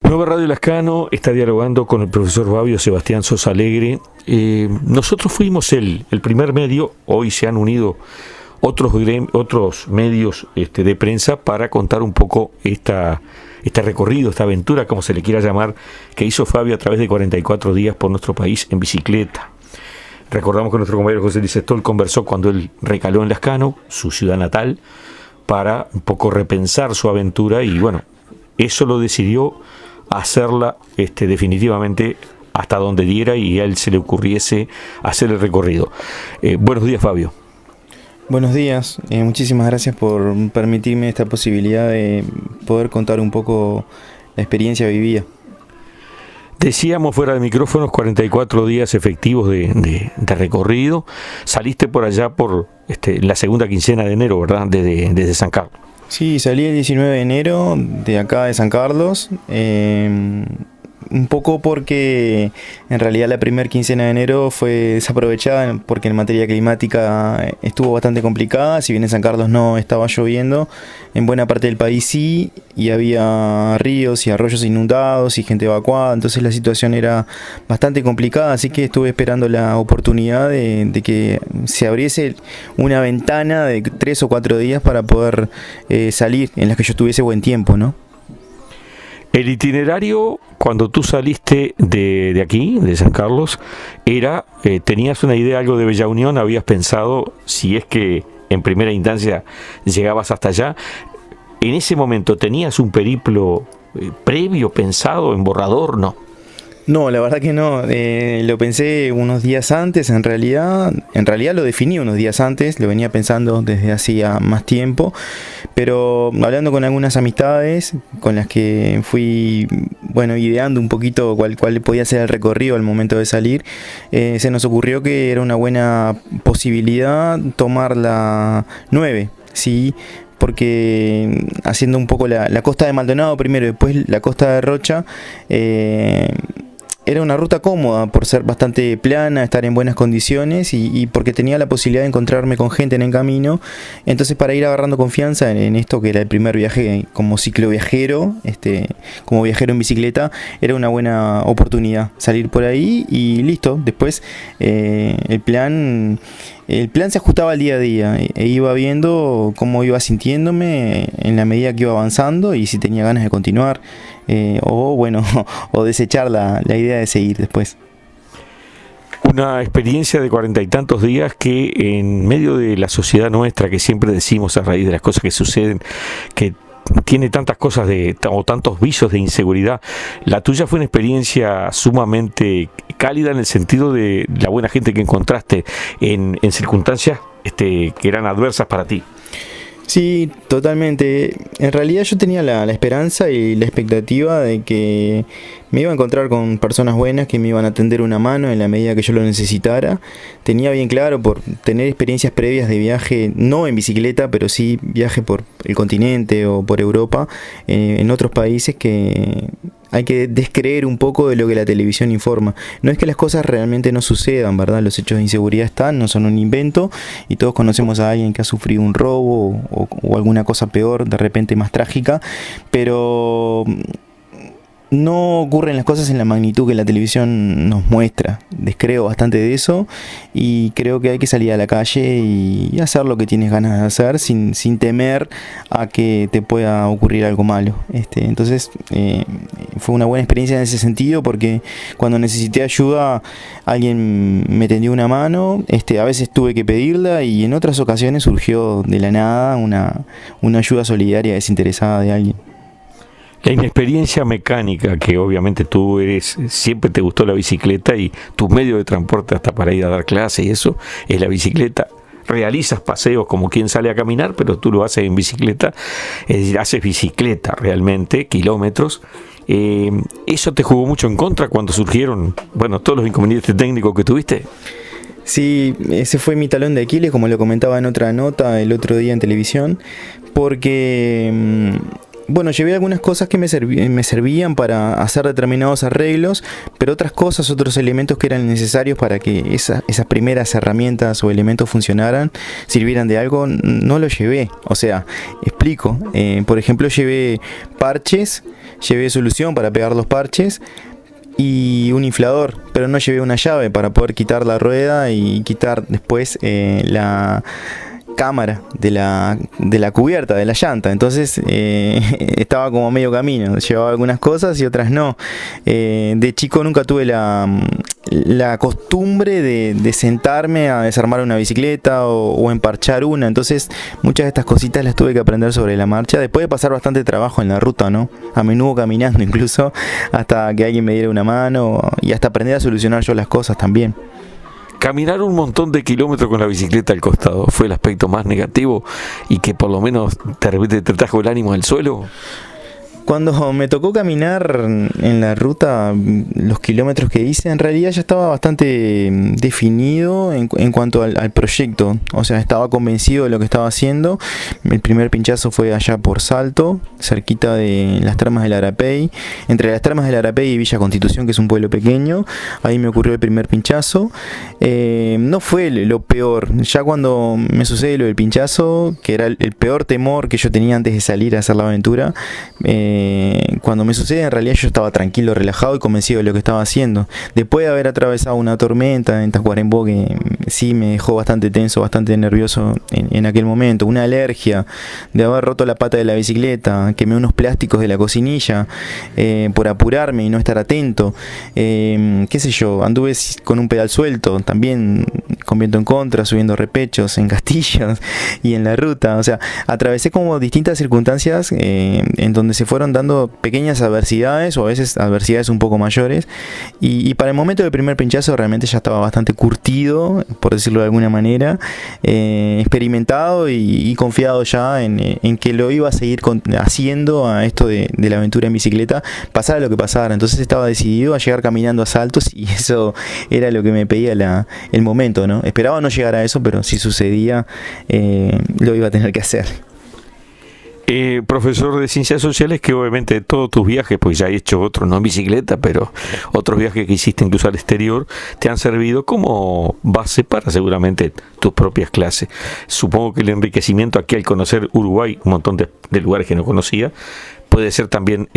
Nueva Radio Lascano está dialogando con el profesor Fabio Sebastián Sosa Alegre. Nosotros fuimos el primer medio, hoy se han unido otros medios de prensa para contar un poco este recorrido, esta aventura, como se le quiera llamar, que hizo Fabio a través de 44 días por nuestro país en bicicleta. Recordamos que nuestro compañero José Luis Stoll conversó cuando él recaló en Lascano, su ciudad natal, para un poco repensar su aventura y bueno, eso lo decidió hacerla definitivamente hasta donde diera y a él se le ocurriese hacer el recorrido. Buenos días, Fabio. Buenos días, muchísimas gracias por permitirme esta posibilidad de poder contar un poco la experiencia vivida. Decíamos fuera de micrófonos 44 días efectivos de recorrido. Saliste por allá por la segunda quincena de enero, ¿verdad? Desde San Carlos. Sí, salí el 19 de enero de acá de San Carlos. Un poco porque en realidad la primera quincena de enero fue desaprovechada porque en materia climática estuvo bastante complicada. Si bien en San Carlos no estaba lloviendo, en buena parte del país sí, y había ríos y arroyos inundados y gente evacuada, entonces la situación era bastante complicada, así que estuve esperando la oportunidad de que se abriese una ventana de 3 o 4 días para poder salir, en las que yo tuviese buen tiempo, ¿no? El itinerario, cuando tú saliste de aquí, de San Carlos, tenías una idea algo de Bella Unión, habías pensado, si es que en primera instancia llegabas hasta allá, en ese momento tenías un periplo previo, pensado, en borrador, ¿no? No, la verdad que no, lo pensé unos días antes, en realidad lo definí unos días antes, lo venía pensando desde hacía más tiempo, pero hablando con algunas amistades con las que fui, ideando un poquito cuál podía ser el recorrido al momento de salir, se nos ocurrió que era una buena posibilidad tomar la 9, ¿sí? Porque haciendo un poco la costa de Maldonado primero y después la costa de Rocha, era una ruta cómoda por ser bastante plana, estar en buenas condiciones y porque tenía la posibilidad de encontrarme con gente en el camino. Entonces, para ir agarrando confianza en esto, que era el primer viaje como cicloviajero, como viajero en bicicleta, era una buena oportunidad salir por ahí y listo. Después el plan se ajustaba al día a día e iba viendo cómo iba sintiéndome en la medida que iba avanzando y si tenía ganas de continuar o desechar la idea de seguir después. Una experiencia de 40 y tantos días que en medio de la sociedad nuestra, que siempre decimos a raíz de las cosas que suceden, que tiene tantas cosas o tantos visos de inseguridad, la tuya fue una experiencia sumamente cálida en el sentido de la buena gente que encontraste en circunstancias que eran adversas para ti. Sí, totalmente. En realidad yo tenía la esperanza y la expectativa de que me iba a encontrar con personas buenas que me iban a tender una mano en la medida que yo lo necesitara. Tenía bien claro, por tener experiencias previas de viaje, no en bicicleta, pero sí viaje por el continente o por Europa, en otros países, que hay que descreer un poco de lo que la televisión informa. No es que las cosas realmente no sucedan, ¿verdad? Los hechos de inseguridad están, no son un invento, y todos conocemos a alguien que ha sufrido un robo o alguna cosa peor, de repente más trágica, pero no ocurren las cosas en la magnitud que la televisión nos muestra. Descreo bastante de eso y creo que hay que salir a la calle y hacer lo que tienes ganas de hacer sin temer a que te pueda ocurrir algo malo. Entonces fue una buena experiencia en ese sentido, porque cuando necesité ayuda alguien me tendió una mano, a veces tuve que pedirla y en otras ocasiones surgió de la nada una ayuda solidaria desinteresada de alguien. La inexperiencia mecánica, que obviamente tú siempre te gustó la bicicleta y tu medio de transporte hasta para ir a dar clases y eso, es la bicicleta. Realizas paseos como quien sale a caminar, pero tú lo haces en bicicleta, es decir, haces bicicleta realmente, kilómetros. ¿Eso te jugó mucho en contra cuando surgieron, todos los inconvenientes técnicos que tuviste? Sí, ese fue mi talón de Aquiles, como lo comentaba en otra nota el otro día en televisión, porque llevé algunas cosas que me servían para hacer determinados arreglos, pero otras cosas, otros elementos que eran necesarios para que esas primeras herramientas o elementos funcionaran, sirvieran de algo, no los llevé. O sea, explico. Por ejemplo, llevé parches llevé solución para pegar los parches y un inflador, pero no llevé una llave para poder quitar la rueda y quitar después la cámara de la cubierta, de la llanta. Entonces estaba como a medio camino, llevaba algunas cosas y otras no. De chico nunca tuve la costumbre de sentarme a desarmar una bicicleta o emparchar una. Entonces muchas de estas cositas las tuve que aprender sobre la marcha, después de pasar bastante trabajo en la ruta, ¿no? A menudo caminando incluso, hasta que alguien me diera una mano y hasta aprender a solucionar yo las cosas también. Caminar un montón de kilómetros con la bicicleta al costado fue el aspecto más negativo y que por lo menos te trajo el ánimo al suelo. Cuando me tocó caminar en la ruta, los kilómetros que hice, en realidad ya estaba bastante definido en cuanto al proyecto. O sea, estaba convencido de lo que estaba haciendo. El primer pinchazo fue allá por Salto, cerquita de las Termas del Arapey. Entre las Termas del Arapey y Villa Constitución, que es un pueblo pequeño, ahí me ocurrió el primer pinchazo. No fue lo peor. Ya cuando me sucede lo del pinchazo, que era el peor temor que yo tenía antes de salir a hacer la aventura, cuando me sucede, en realidad yo estaba tranquilo, relajado y convencido de lo que estaba haciendo. Después de haber atravesado una tormenta en Tacuarembó que sí me dejó bastante tenso, bastante nervioso en aquel momento, una alergia, de haber roto la pata de la bicicleta, quemé unos plásticos de la cocinilla por apurarme y no estar atento, qué sé yo, anduve con un pedal suelto, también con viento en contra, subiendo repechos en castillos y en la ruta. O sea, atravesé como distintas circunstancias en donde se fueron dando pequeñas adversidades, o a veces adversidades un poco mayores, y para el momento del primer pinchazo realmente ya estaba bastante curtido, por decirlo de alguna manera, experimentado y confiado ya en que lo iba a seguir haciendo a esto de la aventura en bicicleta, pasara lo que pasara. Entonces estaba decidido a llegar caminando a Saltos, y eso era lo que me pedía el momento, ¿no? Esperaba no llegar a eso, pero si sucedía, lo iba a tener que hacer. Profesor de Ciencias Sociales, que obviamente todos tus viajes, pues ya he hecho otros, no en bicicleta, pero otros viajes que hiciste incluso al exterior, te han servido como base para seguramente tus propias clases. Supongo que el enriquecimiento aquí al conocer Uruguay, un montón de lugares que no conocía, puede ser también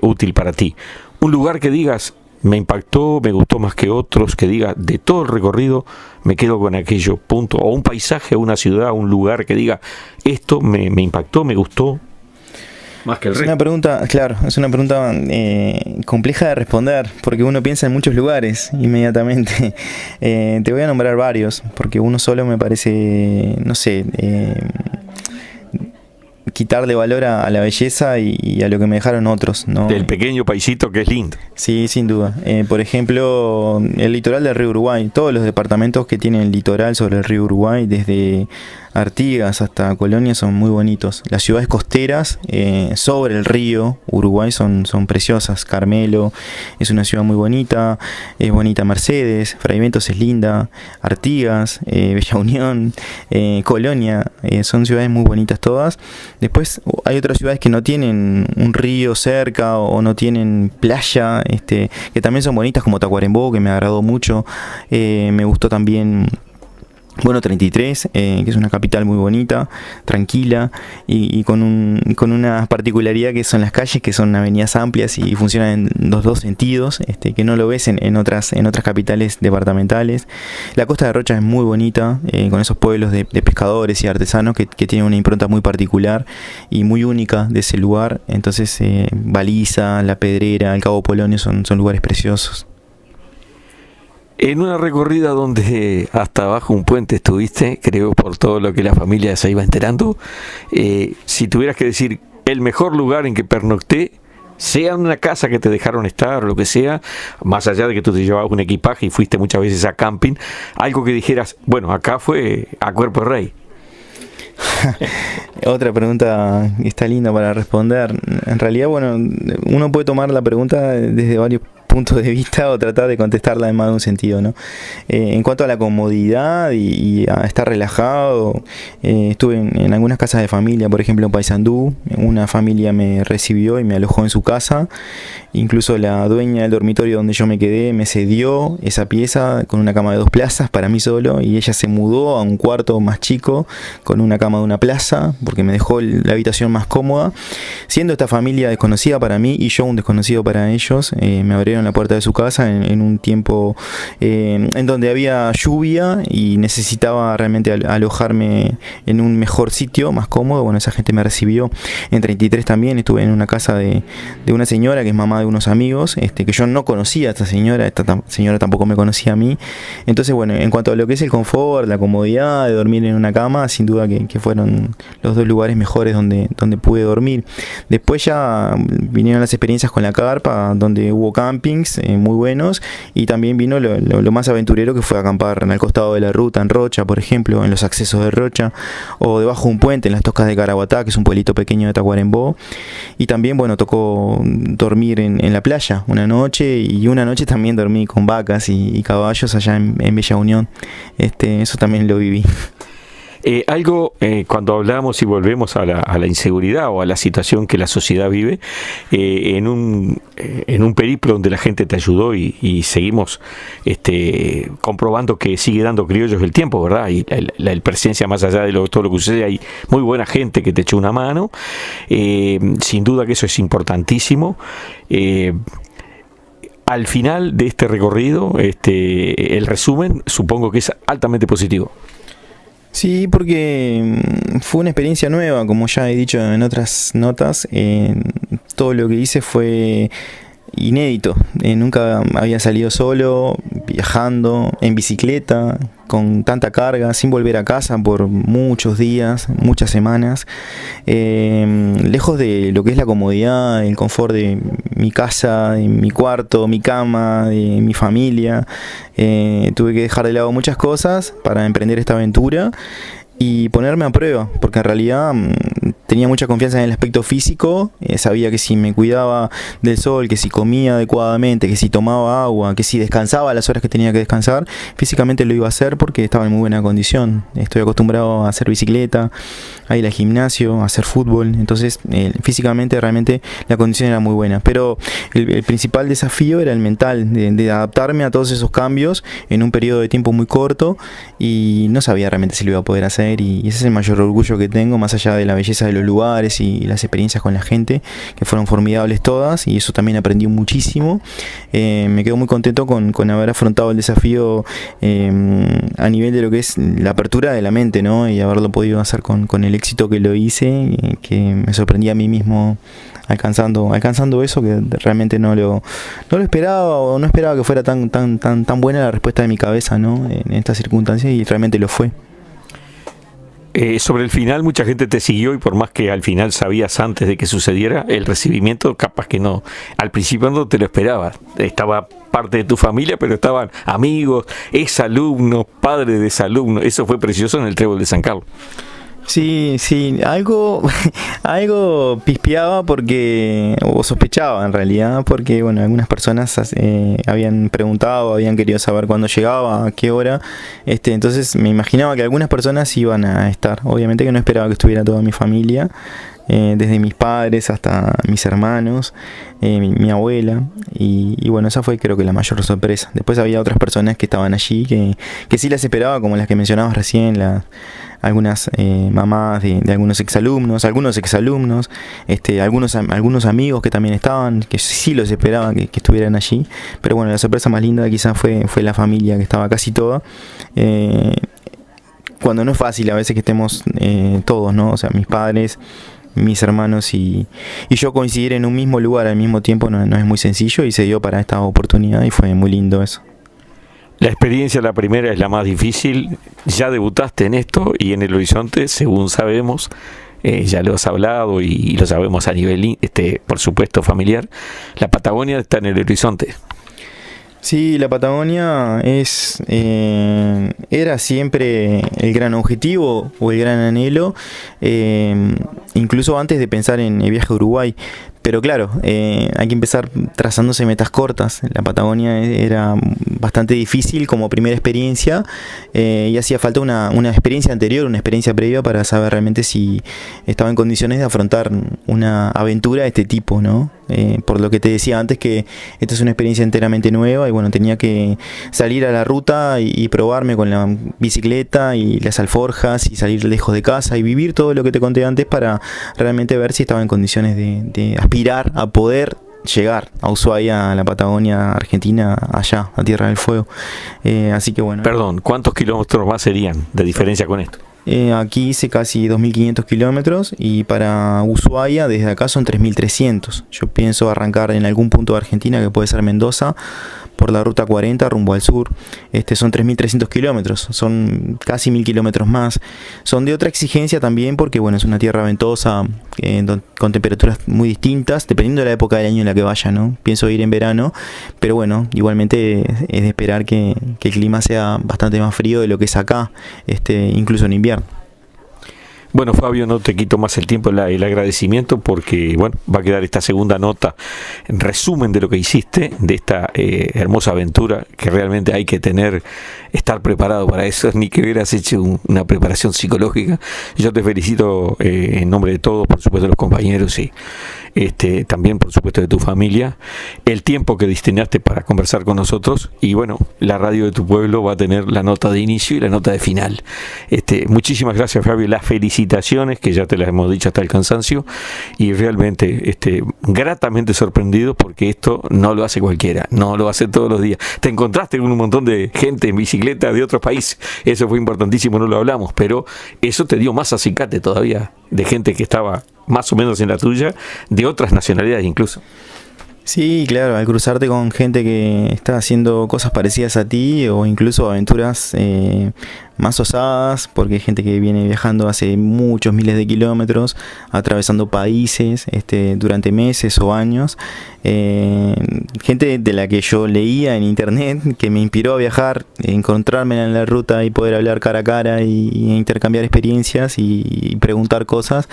útil para ti. Un lugar que digas, me impactó, me gustó más que otros, que diga, de todo el recorrido me quedo con aquello, punto. O un paisaje, una ciudad, un lugar que diga, esto me impactó, me gustó más que el resto. Es una pregunta, claro, es una pregunta compleja de responder, porque uno piensa en muchos lugares inmediatamente. Te voy a nombrar varios, porque uno solo me parece, no sé, quitarle valor a la belleza y a lo que me dejaron otros, ¿no? Del pequeño paisito que es lindo. Sí, sin duda. Por ejemplo, el litoral del río Uruguay, todos los departamentos que tienen el litoral sobre el río Uruguay, desde Artigas hasta Colonia, son muy bonitos. Las ciudades costeras sobre el río Uruguay son preciosas. Carmelo es una ciudad muy bonita, es bonita Mercedes, Fraiventos es linda, Artigas, Bella Unión, Colonia, son ciudades muy bonitas todas. Después hay otras ciudades que no tienen un río cerca o no tienen playa, que también son bonitas, como Tacuarembó, que me agradó mucho. Me gustó también, bueno, 33, que es una capital muy bonita, tranquila y con una particularidad, que son las calles, que son avenidas amplias y funcionan en los dos sentidos, que no lo ves en otras capitales departamentales. La costa de Rocha es muy bonita, con esos pueblos de pescadores y artesanos que tienen una impronta muy particular y muy única de ese lugar. Entonces Baliza, La Pedrera, el Cabo Polonio son lugares preciosos. En una recorrida donde hasta abajo un puente estuviste, creo, por todo lo que la familia se iba enterando, si tuvieras que decir el mejor lugar en que pernocté, sea una casa que te dejaron estar o lo que sea, más allá de que tú te llevabas un equipaje y fuiste muchas veces a camping, algo que dijeras, bueno, acá fue a cuerpo de rey. Otra pregunta que está linda para responder. En realidad, bueno, uno puede tomar la pregunta desde varios puntos de vista o tratar de contestarla en más de un sentido, ¿no? En cuanto a la comodidad y a estar relajado, estuve en algunas casas de familia, por ejemplo en Paysandú, una familia me recibió y me alojó en su casa, incluso la dueña del dormitorio donde yo me quedé me cedió esa pieza con una cama de 2 plazas para mí solo, y ella se mudó a un cuarto más chico con una cama de 1 plaza porque me dejó la habitación más cómoda, siendo esta familia desconocida para mí y yo un desconocido para ellos. Me abrieron la puerta de su casa en un tiempo en donde había lluvia y necesitaba realmente alojarme en un mejor sitio, más cómodo. Bueno, esa gente me recibió. En 33 también estuve en una casa de una señora que es mamá de unos amigos, que yo no conocía a esta señora tampoco me conocía a mí. Entonces, bueno, en cuanto a lo que es el confort, la comodidad de dormir en una cama, sin duda que fueron los 2 lugares mejores donde pude dormir. Después ya vinieron las experiencias con la carpa, donde hubo campings muy buenos, y también vino lo más aventurero, que fue acampar al costado de la ruta en Rocha, por ejemplo, en los accesos de Rocha, o debajo de un puente en las Toscas de Caraguatá, que es un pueblito pequeño de Tacuarembó. Y también, bueno, tocó dormir en la playa una noche, y una noche también dormí con vacas y caballos allá en Bella Unión. Eso también lo viví. Cuando hablamos y volvemos a la inseguridad o a la situación que la sociedad vive, en un periplo donde la gente te ayudó y seguimos comprobando que sigue dando criollos el tiempo, ¿verdad? Y la presencia, más allá de todo lo que sucede, hay muy buena gente que te echó una mano. Sin duda que eso es importantísimo. Al final de este recorrido, el resumen supongo que es altamente positivo. Sí, porque fue una experiencia nueva, como ya he dicho en otras notas. Todo lo que hice fue inédito. Nunca había salido solo, viajando, en bicicleta, con tanta carga, sin volver a casa por muchos días, muchas semanas, lejos de lo que es la comodidad, el confort de mi casa, de mi cuarto, mi cama, de mi familia. Tuve que dejar de lado muchas cosas para emprender esta aventura y ponerme a prueba, porque en realidad tenía mucha confianza en el aspecto físico. Sabía que si me cuidaba del sol, que si comía adecuadamente, que si tomaba agua, que si descansaba a las horas que tenía que descansar, físicamente lo iba a hacer porque estaba en muy buena condición. Estoy acostumbrado a hacer bicicleta, a ir al gimnasio, a hacer fútbol, entonces físicamente realmente la condición era muy buena. Pero el principal desafío era el mental, de adaptarme a todos esos cambios en un periodo de tiempo muy corto, y no sabía realmente si lo iba a poder hacer, y ese es el mayor orgullo que tengo, más allá de la belleza de los lugares y las experiencias con la gente, que fueron formidables todas, y eso también aprendí muchísimo. Me quedo muy contento con haber afrontado el desafío a nivel de lo que es la apertura de la mente, ¿no? Y haberlo podido hacer con el éxito que lo hice, que me sorprendí a mí mismo alcanzando eso, que realmente no lo esperaba, o no esperaba que fuera tan buena la respuesta de mi cabeza, ¿no? En estas circunstancias, y realmente lo fue. Sobre el final mucha gente te siguió, y por más que al final sabías antes de que sucediera, el recibimiento capaz que no, al principio no te lo esperabas. Estaba parte de tu familia, pero estaban amigos, exalumnos, padres de exalumnos. Eso fue precioso en el Trébol de San Carlos. Sí, algo pispeaba o sospechaba en realidad, porque bueno, algunas personas habían preguntado, habían querido saber cuándo llegaba, a qué hora, entonces me imaginaba que algunas personas iban a estar. Obviamente que no esperaba que estuviera toda mi familia, desde mis padres hasta mis hermanos, mi abuela, y bueno, esa fue creo que la mayor sorpresa. Después había otras personas que estaban allí que sí las esperaba, como las que mencionabas recién, algunas mamás de algunos exalumnos, algunos amigos que también estaban, que sí los esperaban que estuvieran allí. Pero bueno, la sorpresa más linda quizás fue la familia, que estaba casi toda. Cuando no es fácil a veces que estemos todos, ¿no? O sea, mis padres, mis hermanos y yo coincidir en un mismo lugar al mismo tiempo no es muy sencillo, y se dio para esta oportunidad y fue muy lindo eso. La experiencia, la primera, es la más difícil. Ya debutaste en esto, y en el horizonte, según sabemos, ya lo has hablado y lo sabemos a nivel, por supuesto, familiar. La Patagonia está en el horizonte. Sí, la Patagonia era siempre el gran objetivo o el gran anhelo, incluso antes de pensar en el viaje a Uruguay. Pero claro, hay que empezar trazándose metas cortas. La Patagonia era bastante difícil como primera experiencia, y hacía falta una experiencia anterior, una experiencia previa para saber realmente si estaba en condiciones de afrontar una aventura de este tipo, ¿no? Por lo que te decía antes, que esta es una experiencia enteramente nueva y bueno, tenía que salir a la ruta y probarme con la bicicleta y las alforjas y salir lejos de casa y vivir todo lo que te conté antes para realmente ver si estaba en condiciones de aspirar a poder llegar a Ushuaia, a la Patagonia Argentina, allá, a Tierra del Fuego. Así que bueno. Perdón, ¿cuántos kilómetros más serían de diferencia con esto? Aquí hice casi 2.500 kilómetros y para Ushuaia desde acá son 3.300. Yo pienso arrancar en algún punto de Argentina, que puede ser Mendoza, por la ruta 40 rumbo al sur. Son 3.300 kilómetros, son casi 1.000 kilómetros más. Son de otra exigencia también porque bueno, es una tierra ventosa, con temperaturas muy distintas, dependiendo de la época del año en la que vaya, ¿no? Pienso ir en verano, pero bueno, igualmente es de esperar que el clima sea bastante más frío de lo que es acá, incluso en invierno. Bueno, Fabio, no te quito más el tiempo, el agradecimiento, porque bueno, va a quedar esta segunda nota en resumen de lo que hiciste, de esta hermosa aventura, que realmente hay que estar preparado para eso, ni que hubieras hecho una preparación psicológica. Yo te felicito en nombre de todos, por supuesto de los compañeros y también por supuesto de tu familia, el tiempo que destinaste para conversar con nosotros. Y bueno, la radio de tu pueblo va a tener la nota de inicio y la nota de final. Muchísimas gracias, Fabio, las felicitaciones, que ya te las hemos dicho hasta el cansancio, y realmente gratamente sorprendido, porque esto no lo hace cualquiera, no lo hace todos los días. Te encontraste con un montón de gente en bicicleta de otros países, eso fue importantísimo, no lo hablamos, pero eso te dio más acicate todavía, de gente que estaba más o menos en la tuya, de otras nacionalidades incluso. Sí, claro, al cruzarte con gente que está haciendo cosas parecidas a ti o incluso aventuras más osadas, porque hay gente que viene viajando hace muchos miles de kilómetros, atravesando países durante meses o años, gente de la que yo leía en internet, que me inspiró a viajar, encontrarme en la ruta y poder hablar cara a cara y intercambiar experiencias y preguntar cosas.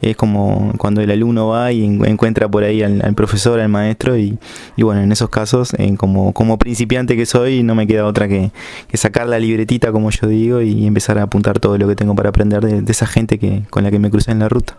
Es como cuando el alumno va y encuentra por ahí al profesor, al maestro, y bueno, en esos casos, como principiante que soy, no me queda otra que sacar la libretita, como yo digo, y empezar a apuntar todo lo que tengo para aprender de esa gente con la que me crucé en la ruta.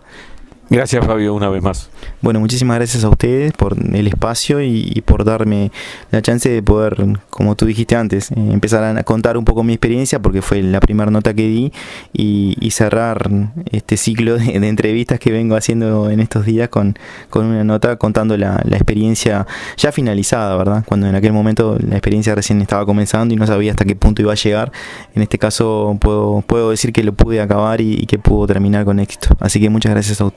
Gracias, Fabio, una vez más. Bueno, muchísimas gracias a ustedes por el espacio y por darme la chance de poder, como tú dijiste antes, empezar a contar un poco mi experiencia, porque fue la primera nota que di, y cerrar este ciclo de entrevistas que vengo haciendo en estos días con una nota contando la experiencia ya finalizada, ¿verdad? Cuando en aquel momento la experiencia recién estaba comenzando y no sabía hasta qué punto iba a llegar. En este caso puedo decir que lo pude acabar y que pudo terminar con éxito. Así que muchas gracias a ustedes.